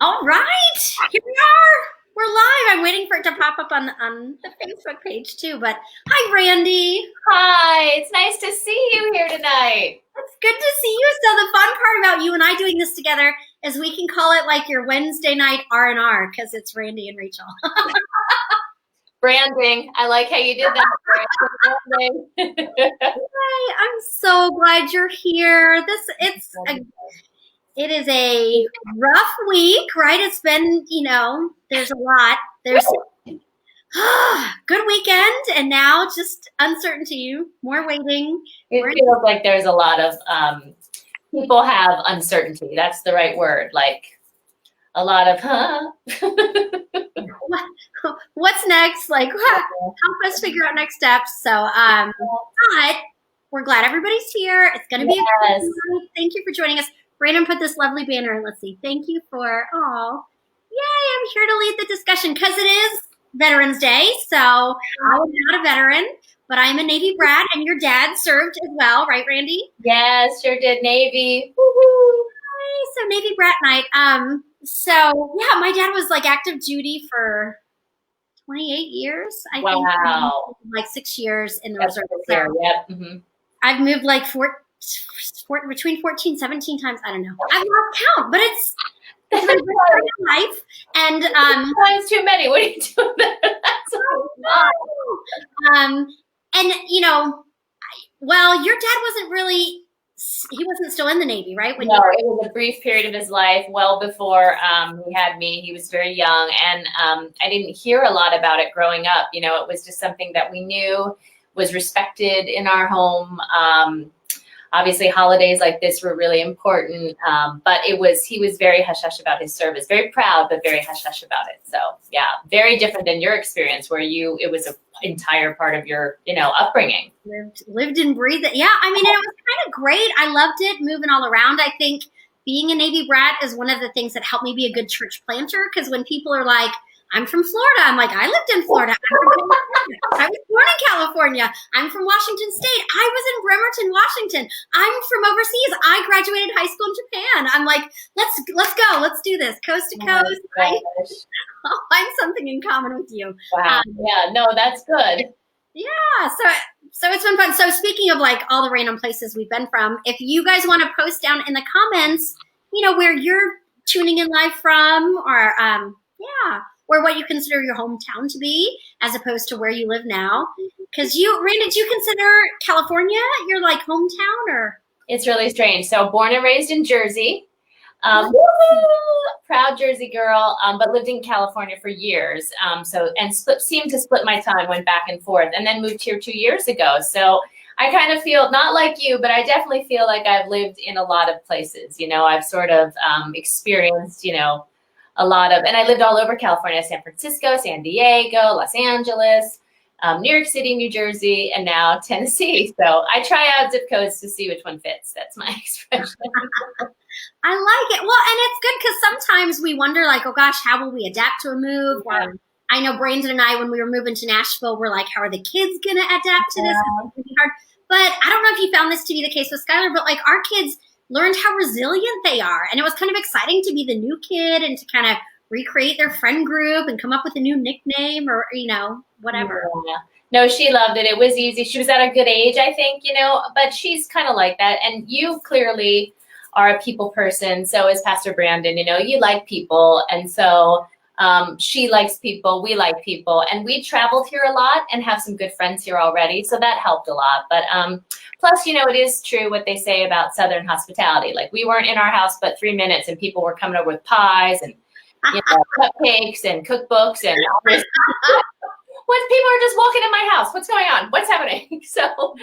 All right, here we are. We're live. I'm waiting for it to pop up on the Facebook page too. But hi, Randi. Hi, it's nice to see you here tonight. It's good to see you. So the fun part about you and I doing this together is we can call it like your Wednesday night R&R because it's Randi and Rachel. Branding. I like how you did that. Hi, I'm so glad you're here. It is a rough week, right? It's been, there's a lot. There's good weekend, and now just uncertainty, more waiting. It feels like there's a lot of people have uncertainty. That's the right word. Like a lot of, What's next? Like, help us figure out next steps. So, but we're glad everybody's here. It's going to be a good night. Thank you for joining us. Brandon put this lovely banner in. Let's see. Thank you for, yay, I'm here to lead the discussion because it is Veterans Day. So I'm not a veteran, but I'm a Navy brat, and your dad served as well, right, Randi? Yes, sure did. Navy. Woo-hoo. Hi, so Navy brat night. So yeah, my dad was like active duty for 28 years. I think like 6 years in the reserve. Yep. Mm-hmm. I've moved like between 14, 17 times. I don't know. I've lost count, but it's life. And times too many. What are you doing there? That's and well, your dad wasn't really. He wasn't still in the Navy, right? No, it was a brief period of his life, well before he had me. He was very young, and I didn't hear a lot about it growing up. It was just something that we knew was respected in our home. Obviously, holidays like this were really important, but he was very hush-hush about his service, very proud, but very hush-hush about it. So, yeah, very different than your experience where it was an entire part of your, upbringing. Lived and breathed it. Yeah, I mean, it was kind of great. I loved it, moving all around. I think being a Navy brat is one of the things that helped me be a good church planter, because when people are like, I'm from Florida. I'm like, I lived in Florida. I was born in California. I'm from Washington State. I was in Bremerton, Washington. I'm from overseas. I graduated high school in Japan. I'm like, let's go. Let's do this. Coast to coast. I'll find something in common with you. Wow. Yeah, no, that's good. Yeah. So it's been fun. So speaking of like all the random places we've been from, if you guys want to post down in the comments, where you're tuning in live from, or or what you consider your hometown to be, as opposed to where you live now. Because Randi, did you consider California your like hometown, or? It's really strange. So born and raised in Jersey, proud Jersey girl, but lived in California for years. Seemed to split my time, went back and forth, and then moved here 2 years ago. So I kind of feel, not like you, but I definitely feel like I've lived in a lot of places. I've sort of experienced, a lot of, and I lived all over California, San Francisco, San Diego, Los Angeles, New York City, New Jersey, and now Tennessee. So I try out zip codes to see which one fits. That's my expression. I like it. Well, and it's good because sometimes we wonder like, oh gosh, how will we adapt to a move? Yeah. I know Brandon and I, when we were moving to Nashville, we're like, how are the kids going to adapt to this? It's going to be hard. But I don't know if you found this to be the case with Skylar, but like our kids learned how resilient they are. And it was kind of exciting to be the new kid and to kind of recreate their friend group and come up with a new nickname or, whatever. Yeah. No, she loved it. It was easy. She was at a good age, I think, but she's kind of like that. And you clearly are a people person. So is Pastor Brandon, you like people. And so she likes people, we like people, and we traveled here a lot and have some good friends here already. So that helped a lot. But plus, it is true what they say about Southern hospitality. Like we weren't in our house but 3 minutes and people were coming over with pies and cupcakes and cookbooks and all this. What, people are just walking in my house. What's going on? What's happening? So,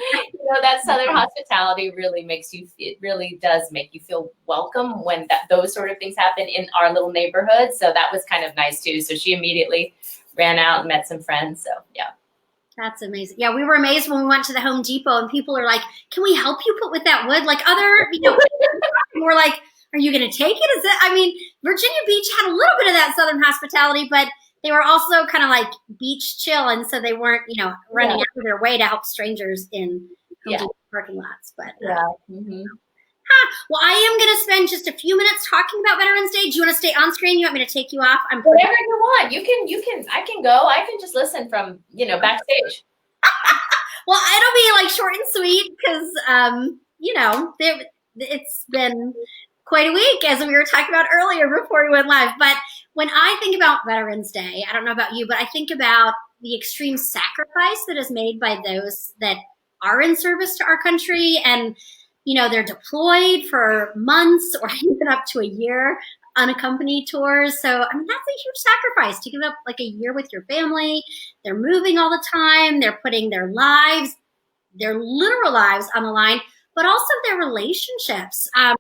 that Southern hospitality really does make you feel welcome when those sort of things happen in our little neighborhood. So that was kind of nice too. So she immediately ran out and met some friends. So yeah. That's amazing. Yeah, we were amazed when we went to the Home Depot and people are like, can we help you put with that wood? Like other, we're like, are you going to take it? Virginia Beach had a little bit of that Southern hospitality, but they were also kind of like beach chill, and so they weren't, running out of their way to help strangers in parking lots. But Well, I am going to spend just a few minutes talking about Veterans Day. Do you want to stay on screen? You want me to take you off? Whatever you want. You can, I can go. I can just listen from, backstage. Well, it'll be like short and sweet because, it's been quite a week, as we were talking about earlier before we went live. But when I think about Veterans Day, I don't know about you, but I think about the extreme sacrifice that is made by those that are in service to our country. And, they're deployed for months or even up to a year, unaccompanied tours. So, that's a huge sacrifice to give up like a year with your family. They're moving all the time. They're putting their lives, their literal lives on the line, but also their relationships. I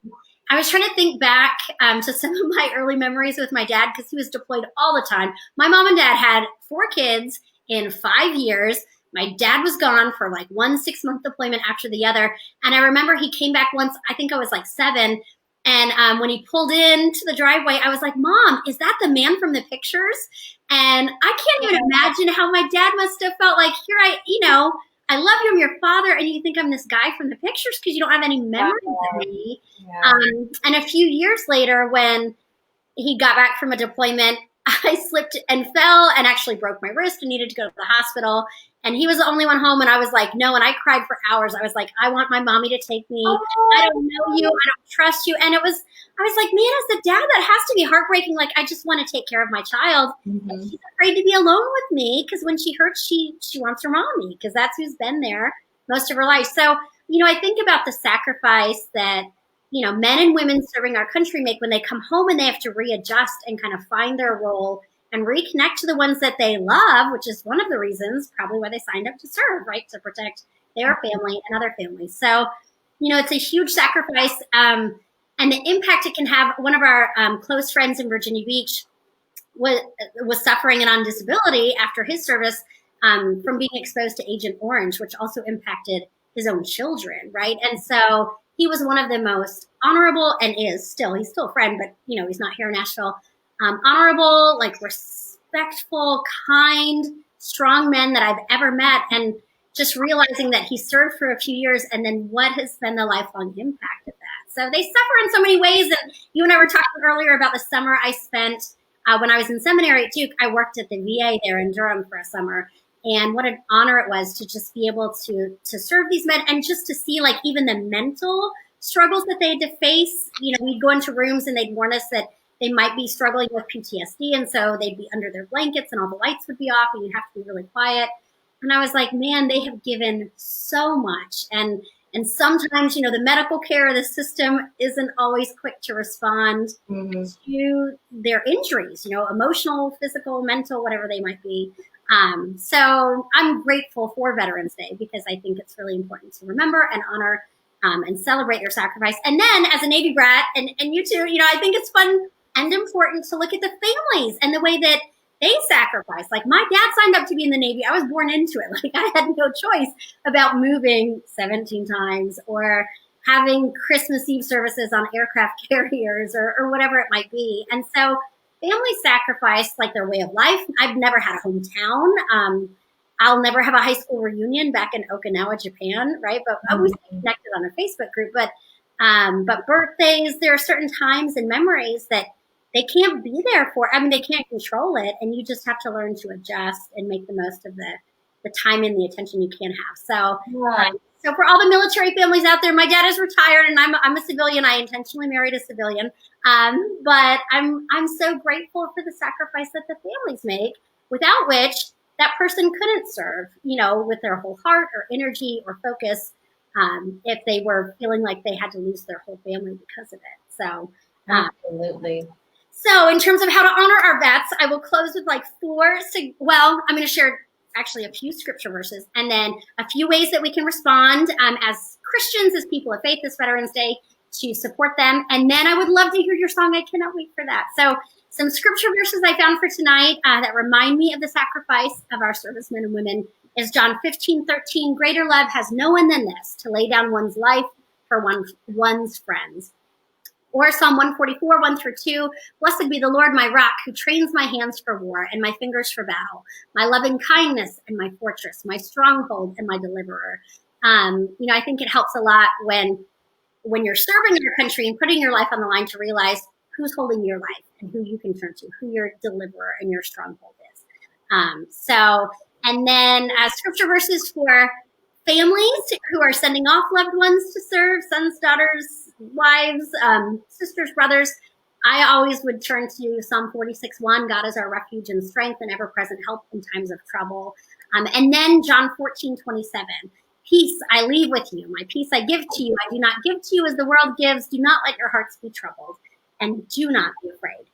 was trying to think back to some of my early memories with my dad because he was deployed all the time. My mom and dad had 4 kids in 5 years. My dad was gone for like 1 6-month deployment after the other. And I remember he came back once, I think I was like 7. And when he pulled into the driveway, I was like, Mom, is that the man from the pictures? And I can't even imagine how my dad must have felt like, I love you, I'm your father, and you think I'm this guy from the pictures because you don't have any memories of me. Yeah. And a few years later, when he got back from a deployment, I slipped and fell and actually broke my wrist and needed to go to the hospital. And he was the only one home. And I was like, no. And I cried for hours. I was like, I want my mommy to take me. I don't know you. I don't trust you. And I was like, man, as a dad, that has to be heartbreaking. Like, I just want to take care of my child. Mm-hmm. And she's afraid to be alone with me because when she hurts, she wants her mommy because that's who's been there most of her life. So, I think about the sacrifice that, men and women serving our country make when they come home and they have to readjust and kind of find their role and reconnect to the ones that they love, which is one of the reasons probably why they signed up to serve, right? To protect their family and other families. So, it's a huge sacrifice and the impact it can have. One of our close friends in Virginia Beach was suffering and on disability after his service from being exposed to Agent Orange, which also impacted his own children, right? And so he was one of the most honorable and he's still a friend, but, he's not here in Nashville. Honorable, like respectful, kind, strong men that I've ever met. And just realizing that he served for a few years and then what has been the lifelong impact of that. So they suffer in so many ways. And you and I were talking earlier about the summer I spent when I was in seminary at Duke. I worked at the VA there in Durham for a summer. And what an honor it was to just be able to serve these men and just to see like even the mental struggles that they had to face. We'd go into rooms and they'd warn us that they might be struggling with PTSD. And so they'd be under their blankets and all the lights would be off and you'd have to be really quiet. And I was like, man, they have given so much. And sometimes, the medical care of the system isn't always quick to respond to their injuries, emotional, physical, mental, whatever they might be. So I'm grateful for Veterans Day because I think it's really important to remember and honor and celebrate your sacrifice. And then as a Navy brat, and you too, I think it's fun and important to look at the families and the way that they sacrifice. Like my dad signed up to be in the Navy. I was born into it. Like I had no choice about moving 17 times or having Christmas Eve services on aircraft carriers or whatever it might be. And so family sacrifice like their way of life. I've never had a hometown. I'll never have a high school reunion back in Okinawa, Japan, right? But I was connected on a Facebook group. But birthdays, there are certain times and memories that they can't be there for. They can't control it. And you just have to learn to adjust and make the most of the time and the attention you can have. So, so for all the military families out there, my dad is retired and I'm a civilian. I intentionally married a civilian. But I'm so grateful for the sacrifice that the families make, without which that person couldn't serve, with their whole heart or energy or focus, if they were feeling like they had to lose their whole family because of it. So, absolutely. So in terms of how to honor our vets, I will close with like 4. I'm going to share actually a few scripture verses and then a few ways that we can respond as Christians, as people of faith this Veterans Day to support them. And then I would love to hear your song. I cannot wait for that. So some scripture verses I found for tonight that remind me of the sacrifice of our servicemen and women is John 15:13. Greater love has no one than this, to lay down one's life for one's friends. Or Psalm 144, 1-2, blessed be the Lord, my rock, who trains my hands for war and my fingers for battle, my loving kindness and my fortress, my stronghold and my deliverer. I think it helps a lot when when you're serving your country and putting your life on the line, to realize who's holding your life and who you can turn to, who your deliverer and your stronghold is. And then scripture verses for families who are sending off loved ones to serve, sons, daughters, wives, sisters, brothers. I always would turn to Psalm 46:1, God is our refuge and strength and ever-present help in times of trouble. And then John 14:27, peace I leave with you, my peace I give to you. I do not give to you as the world gives. Do not let your hearts be troubled, and do not be afraid.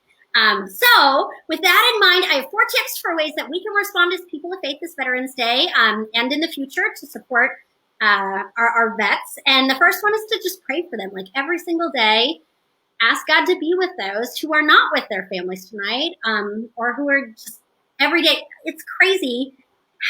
So with that in mind, I have 4 tips for ways that we can respond as people of faith this Veterans Day and in the future to support our vets. And the first one is to just pray for them, like every single day. Ask God to be with those who are not with their families tonight, or who are just every day. It's crazy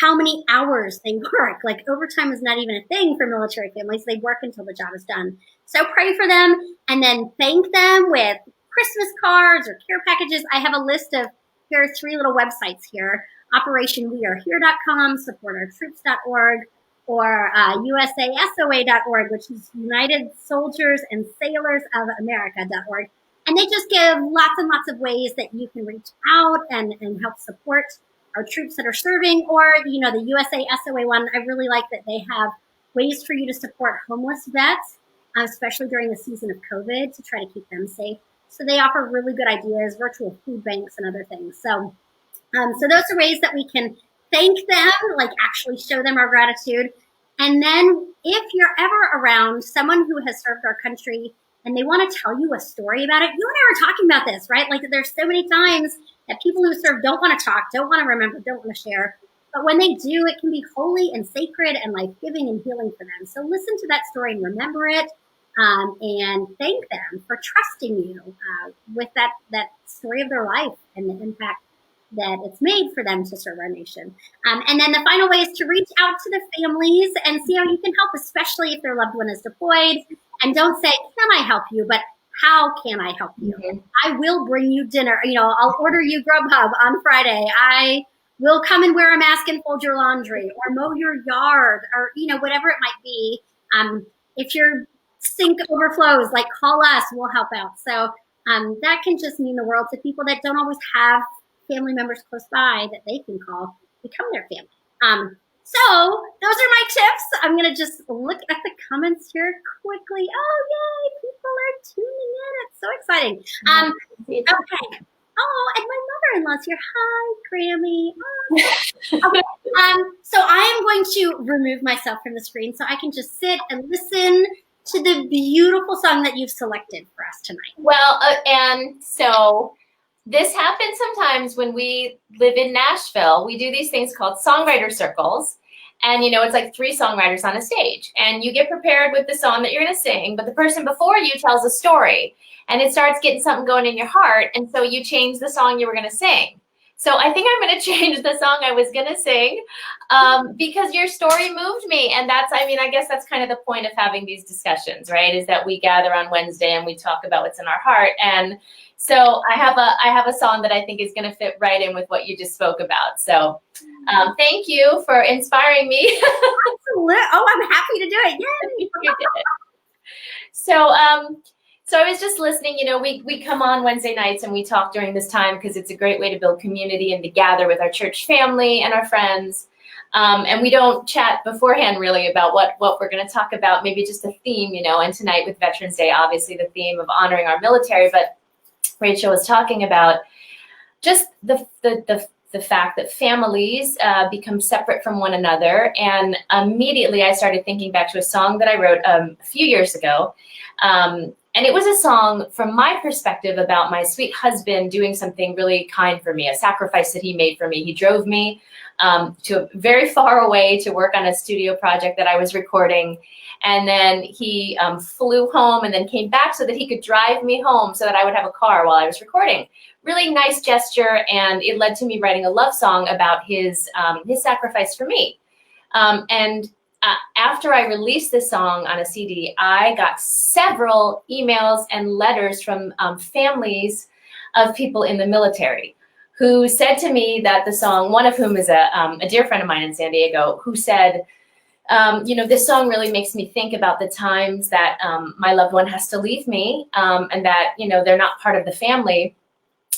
how many hours they work. Like overtime is not even a thing for military families. They work until the job is done. So pray for them and then thank them with Christmas cards or care packages. I have a list of, here are 3 little websites here: OperationWeAreHere.com, SupportOurTroops.org, or USASOA.org, which is United Soldiers and Sailors of America.org. And they just give lots and lots of ways that you can reach out and help support our troops that are serving. Or, the USASOA one, I really like that they have ways for you to support homeless vets, especially during the season of COVID, to try to keep them safe. So they offer really good ideas, virtual food banks and other things. So those are ways that we can thank them, like actually show them our gratitude. And then if you're ever around someone who has served our country and they want to tell you a story about it, you and I were talking about this, right? Like there's so many times that people who serve don't want to talk, don't want to remember, don't want to share. But when they do, it can be holy and sacred and life-giving and healing for them. So listen to that story and remember it. And thank them for trusting you with that story of their life and the impact that it's made for them to serve our nation. And then the final way is to reach out to the families and see how you can help, especially if their loved one is deployed. And don't say, can I help you? But how can I help you? Mm-hmm. I will bring you dinner. I'll order you Grubhub on Friday. I will come and wear a mask and fold your laundry or mow your yard or, whatever it might be. If your sink overflows, like call us, we'll help out. So that can just mean the world to people that don't always have family members close by that they can call, become their family. So those are my tips. I'm going to just look at the comments here quickly. Oh, yay, people are tuning in. It's so exciting. Okay. Oh, and my mother-in-law's here. Hi, Grammy. Oh. Okay. So I am going to remove myself from the screen so I can just sit and listen to the beautiful song that you've selected for us tonight. Well, and so this happens sometimes when we live in Nashville. We do these things called songwriter circles. And, it's like 3 songwriters on a stage. And you get prepared with the song that you're going to sing, but the person before you tells a story. And it starts getting something going in your heart. And so you change the song you were going to sing. So I think I'm going to change the song I was going to sing because your story moved me. And I guess that's kind of the point of having these discussions, right? Is that we gather on Wednesday and we talk about what's in our heart. And so I have a song that I think is going to fit right in with what you just spoke about. So thank you for inspiring me. Absolutely. Oh, I'm happy to do it. Yay. You did. So I was just listening. We come on Wednesday nights and we talk during this time because it's a great way to build community and to gather with our church family and our friends. And we don't chat beforehand really about what we're going to talk about, maybe just a theme, and tonight with Veterans Day, obviously the theme of honoring our military. But Rachel was talking about just the fact that families become separate from one another. And immediately I started thinking back to a song that I wrote a few years ago. And it was a song from my perspective about my sweet husband doing something really kind for me, a sacrifice that he made for me. He drove me to very far away to work on a studio project that I was recording. And then he flew home and then came back so that he could drive me home so that I would have a car while I was recording. Really nice gesture. And it led to me writing a love song about his sacrifice for me. After I released this song on a CD, I got several emails and letters from families of people in the military who said to me that the song, one of whom is a dear friend of mine in San Diego, who said, This song really makes me think about the times that my loved one has to leave me, and that, they're not part of the family,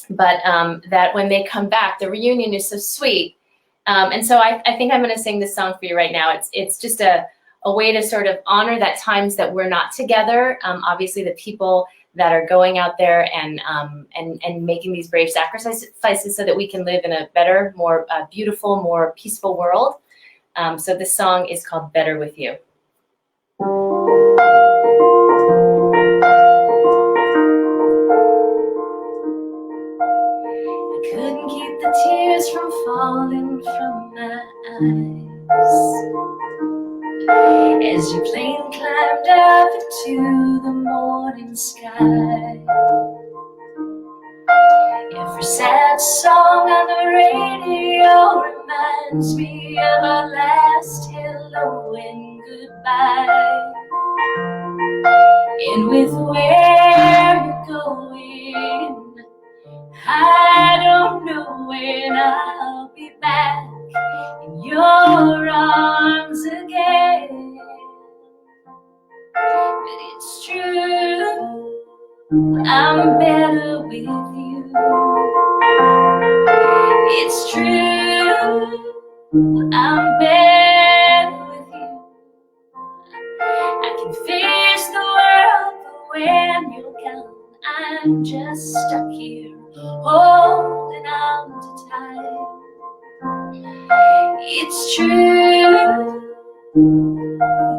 but that when they come back, the reunion is so sweet. And so I think I'm going to sing this song for you right now. It's just a way to sort of honor that times that we're not together. Obviously, the people that are going out there and making these brave sacrifices so that we can live in a better, more beautiful, more peaceful world. So this song is called Better With You. I couldn't keep the tears from falling from my eyes as your plane climbed up into the morning sky. Every sad song on the radio reminds me of our last hello and goodbye. And with where you're going, I don't know when I'll be back in your arms again. But it's true, I'm better with you. It's true, I'm better with you. I can face the world, but when you're gone, I'm just stuck here, holding on to time. It's true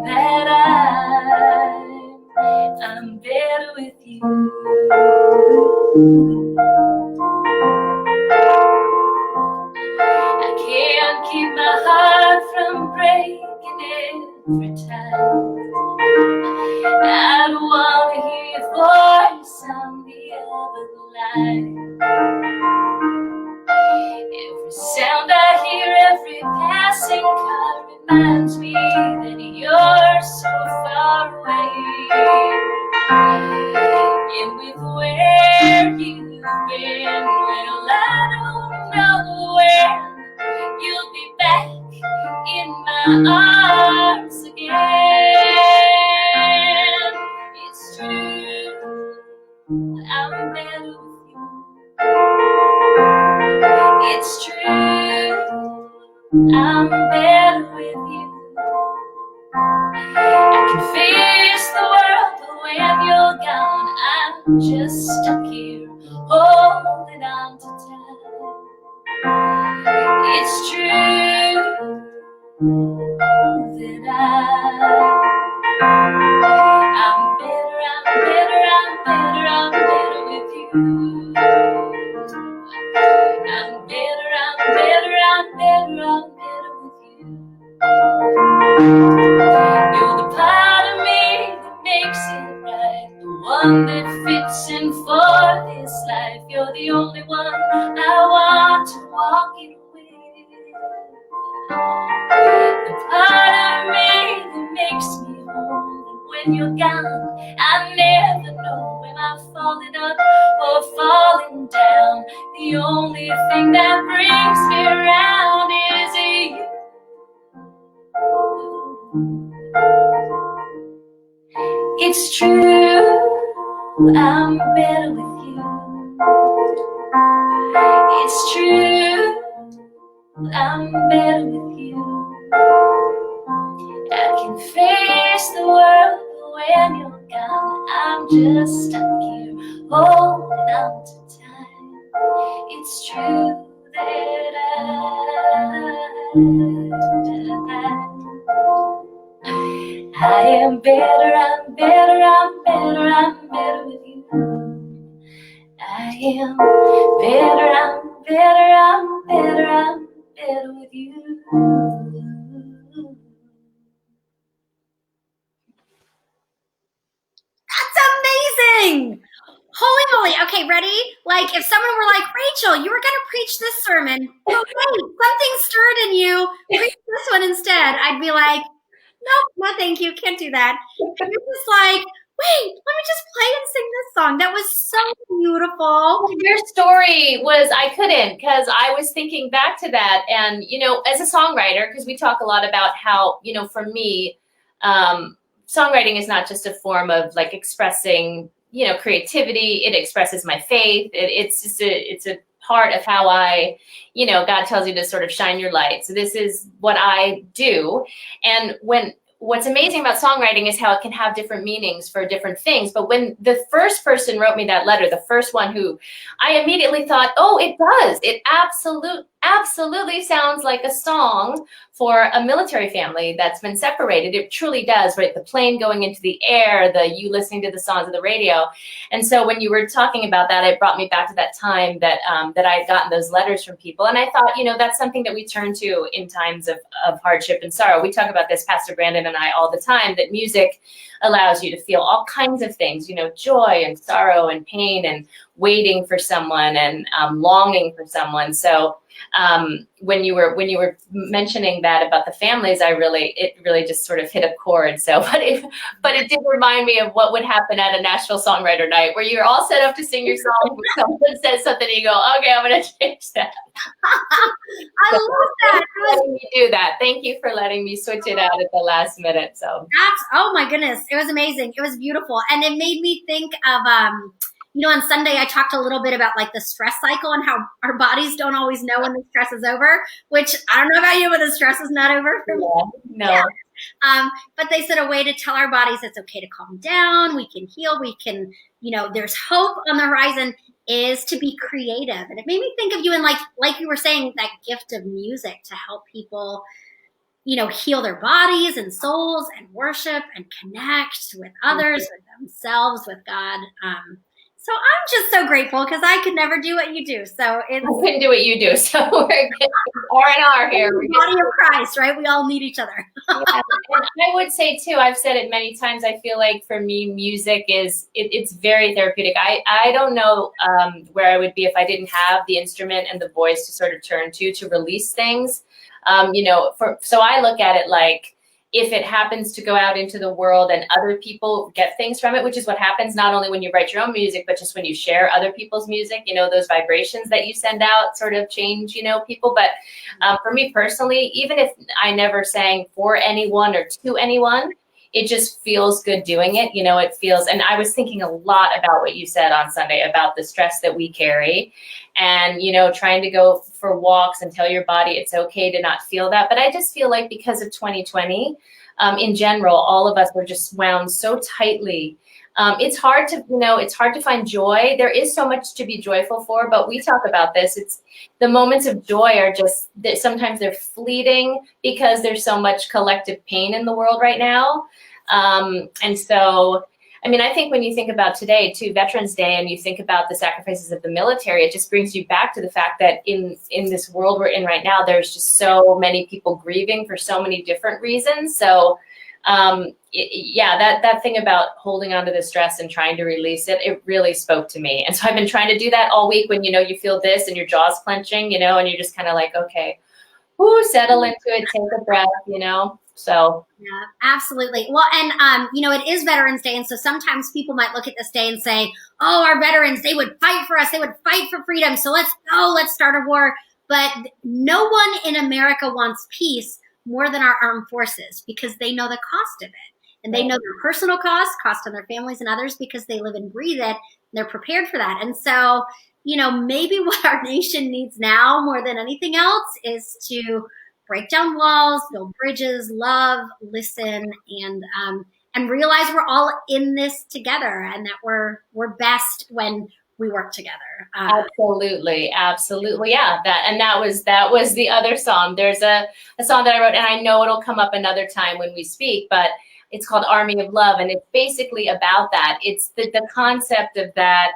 that I'm better with you. I can't keep my heart from breaking every time. I don't want to hear your voice on the other line. Every sound I hear, every passing car reminds me that you're so far away. And with where you've been, well, I don't know when you'll be back in my arms again. It's true, I'm better with you. It's true, I'm better with you. I can face the world, but when you're gone, I'm just stuck here, holding on to time. It's true that I'm better with you. I'm better with you. You're the part of me that makes it right, the one that fits in for this life. You're the only one I want to walk it with. The part of me that makes me whole, and when you're gone, I never know when I'm falling up or falling down. The only thing that brings me around is you. It's true, I'm better with you. It's true, I'm better with you. I can face the world, but when you're gone, I'm just stuck here, holding on to time. It's true that I am better, I'm better with you. I am better, I'm better with you. That's amazing! Holy moly. Okay, ready? Like, if someone were like, Rachel, you were going to preach this sermon. Oh, wait, something stirred in you. Preach this one instead. I'd be like, nope, no thank you. Can't do that. And you're just like, wait, let me just play and sing this song. That was so beautiful. Your story was, I couldn't, because I was thinking back to that. And, as a songwriter, because we talk a lot about how, for me, songwriting is not just a form of like expressing, creativity. It expresses my faith. It's a part of how I, God tells you to sort of shine your light. So this is what I do. And what's amazing about songwriting is how it can have different meanings for different things. But when the first person wrote me that letter, the first one who, I immediately thought, oh, it does. It absolutely sounds like a song for a military family that's been separated. It truly does, right? The plane going into the air, you listening to the songs of the radio. And so when you were talking about that, it brought me back to that time that I had gotten those letters from people. And I thought, that's something that we turn to in times of hardship and sorrow. We talk about this, Pastor Brandon and I, all the time, that music allows you to feel all kinds of things, joy and sorrow and pain and waiting for someone and longing for someone. So when you were mentioning that about the families, it really just sort of hit a chord. So, but it did remind me of what would happen at a Nashville Songwriter Night, where you're all set up to sing your song, and someone says something, and you go, "Okay, I'm going to change that." I love that. Letting me do that. Thank you for letting me switch it out at the last minute. So, oh my goodness, it was amazing. It was beautiful, and it made me think of on Sunday, I talked a little bit about like the stress cycle and how our bodies don't always know when the stress is over, which I don't know about you, but the stress is not over for me. No. Yeah. But they said a way to tell our bodies it's okay to calm down. We can heal. We can, there's hope on the horizon, is to be creative. And it made me think of you and like you were saying, that gift of music to help people, heal their bodies and souls and worship and connect with others, with themselves, with God. So I'm just so grateful because I could never do what you do. So I couldn't do what you do. So we're R&R here. The body of Christ, right? We all need each other. Yeah. I would say too, I've said it many times, I feel like for me, music it's very therapeutic. I don't know where I would be if I didn't have the instrument and the voice to sort of turn to release things. So I look at it like, if it happens to go out into the world and other people get things from it, which is what happens not only when you write your own music, but just when you share other people's music, those vibrations that you send out sort of change, people. But for me personally, even if I never sang for anyone or to anyone, it just feels good doing it. It feels, and I was thinking a lot about what you said on Sunday about the stress that we carry and, trying to go for walks and tell your body it's okay to not feel that. But I just feel like because of 2020, in general, all of us were just wound so tightly. It's hard to find joy. There is so much to be joyful for, but we talk about this. It's the moments of joy are just that sometimes they're fleeting because there's so much collective pain in the world right now. And so, I think when you think about today too, Veterans Day, and you think about the sacrifices of the military, it just brings you back to the fact that in this world we're in right now, there's just so many people grieving for so many different reasons. So, that thing about holding on to the stress and trying to release it, it really spoke to me. And so I've been trying to do that all week when, you feel this and your jaw's clenching, and you're just kind of like, okay, settle into it, take a breath, So yeah, absolutely. Well, and it is Veterans Day, and so sometimes people might look at this day and say, "Oh, our veterans, they would fight for us. They would fight for freedom. So let's go. Let's start a war." But no one in America wants peace more than our armed forces because they know the cost of it, and they know their personal cost on their families and others because they live and breathe it. And they're prepared for that, and so maybe what our nation needs now more than anything else is to break down walls, build bridges, love, listen, and realize we're all in this together, and that we're best when we work together. Absolutely. Yeah. That was the other song. There's a song that I wrote, and I know it'll come up another time when we speak, but it's called Army of Love, and it's basically about that. It's the concept of that.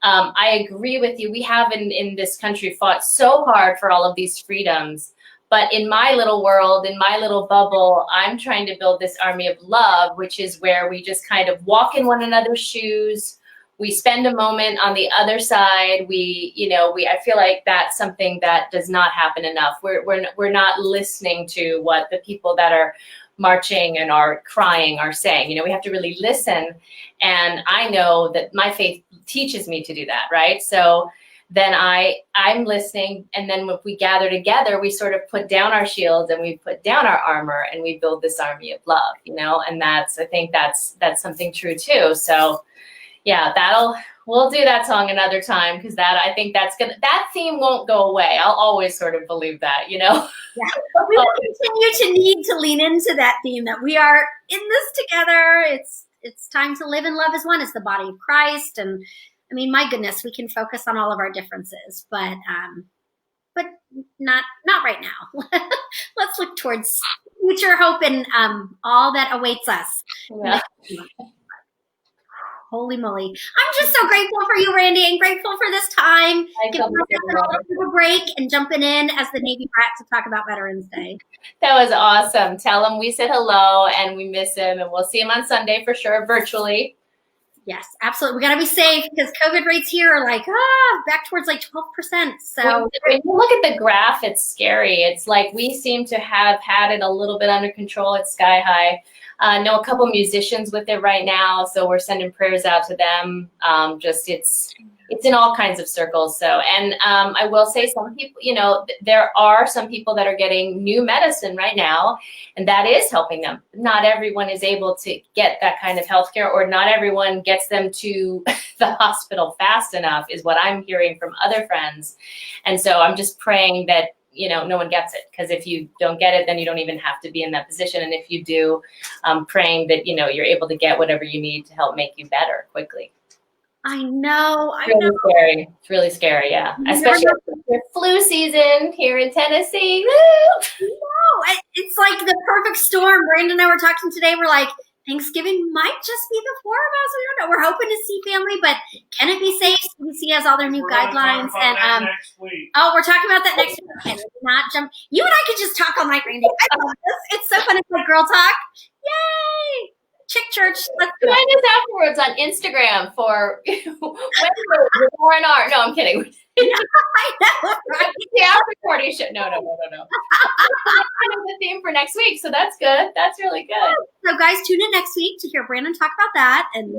I agree with you. We have in this country fought so hard for all of these freedoms. But in my little world, in my little bubble, I'm trying to build this army of love, which is where we just kind of walk in one another's shoes. We spend a moment on the other side. I feel like that's something that does not happen enough. We're not listening to what the people that are marching and our crying, our saying. You know, we have to really listen. And I know that my faith teaches me to do that, right? So then I'm listening. And then when we gather together, we sort of put down our shields and we put down our armor and we build this army of love, you know, and I think that's something true too. So yeah, we'll do that song another time, because I think that theme won't go away. I'll always sort of believe that, you know? Yeah. But we will continue to need to lean into that theme, that we are in this together. It's time to live and love as one, as the body of Christ. And I mean, my goodness, we can focus on all of our differences, but not right now. Let's look towards future hope and all that awaits us. Yeah. Holy moly. I'm just so grateful for you, Randi, and grateful for this time. Giving us a break and jumping in as the Navy brat to talk about Veterans Day. That was awesome. Tell him we said hello and we miss him, and we'll see him on Sunday for sure, virtually. Yes, absolutely. We got to be safe, because COVID rates here are like, back towards like 12%. So when you look at the graph, it's scary. It's like we seem to have had it a little bit under control. It's sky high. Know a couple musicians with it right now, so we're sending prayers out to them. It's in all kinds of circles. So, and I will say, some people, you know, there are some people that are getting new medicine right now, and that is helping them. Not everyone is able to get that kind of healthcare, or not everyone gets them to the hospital fast enough, is what I'm hearing from other friends. And so I'm just praying that, you know, no one gets it, because if you don't get it, then you don't even have to be in that position. And if you do, praying that, you know, you're able to get whatever you need to help make you better quickly. I know. Scary. It's really scary, yeah. Especially after flu season here in Tennessee. Woo! No, it's like the perfect storm. Brandon and I were talking today. We're like, Thanksgiving might just be the four of us. We don't know. We're hoping to see family, but can it be safe? CDC has all their new guidelines. And we're talking about that next week. Okay, not jump. You and I could just talk all night, Randi. I love this. It's so fun. It's like girl talk. Yay! Chick church. Let's join us afterwards on Instagram for R&R. No, I'm kidding. I know, right? The after party show. No. Kind of the theme for next week, so that's good. That's really good. So, guys, tune in next week to hear Brandon talk about that and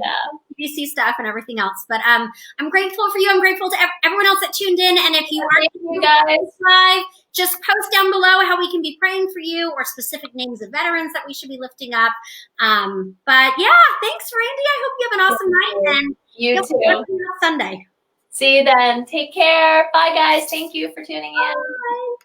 BBC stuff and everything else. But I'm grateful for you. I'm grateful to everyone else that tuned in. And if you are guys live, just post down below how we can be praying for you, or specific names of veterans that we should be lifting up. But yeah, thanks, Randi. I hope you have an awesome night. And you too. Sunday. See you then. Take care. Bye, guys. Thank you for tuning in. Bye.